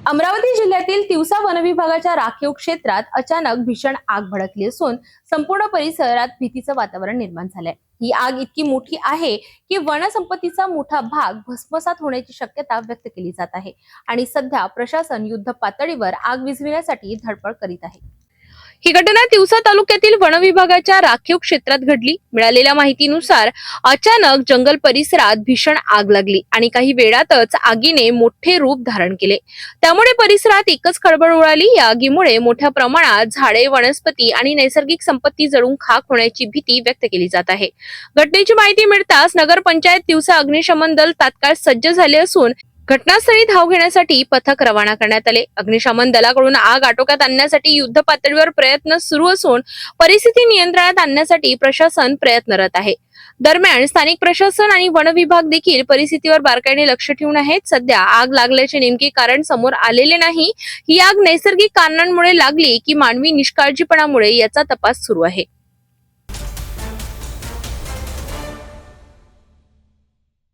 अमरावती जिल्ह्यातील तिवसा वनविभागाच्या राखीव क्षेत्रात अचानक भीषण आग भडकली असून संपूर्ण परिसरात भीतीचं वातावरण निर्माण झालंय। ही आग इतकी मोठी आहे की वनसंपत्तीचा मोठा भाग भस्मसात होण्याची शक्यता व्यक्त केली जात आहे आणि सध्या प्रशासन युद्ध पातळीवर आग विझविण्यासाठी धडपड करीत आहे। ही घटना तिवसा तालुक्यातील वनविभागाच्या राखीव क्षेत्रात घडली। मिळालेल्या माहितीनुसार अचानक जंगल परिसरात भीषण आग लागली आणि काही वेळातच आगीने मोठे रूप धारण केले। त्यामुळे परिसरात एकच खळबळ उडाली। या आगीमुळे मोठ्या प्रमाणात झाडे, वनस्पती आणि नैसर्गिक संपत्ती जळून खाक होण्याची भीती व्यक्त केली जात आहे। घटनेची माहिती मिळताच नगरपंचायत तिवसा अग्निशमन दल तात्काळ सज्ज झाले असून घटनास्थळी धाव घेण्यासाठी पथक रवाना करण्यात आले। अग्निशमन दलाकडून आग आटोक्यात आणण्यासाठी युद्ध पातळीवर प्रयत्न सुरू असून परिस्थिती नियंत्रणात आणण्यासाठी प्रशासन प्रयत्नरत आहे। दरम्यान स्थानिक प्रशासन आणि वन विभाग देखील परिस्थितीवर बारकाईने लक्ष ठेवून आहेत। सध्या आग लागल्याचे नेमके कारण समोर आलेले नाही। ही आग नैसर्गिक कारणांमुळे लागली की मानवी निष्काळजीपणामुळे याचा तपास सुरू आहे।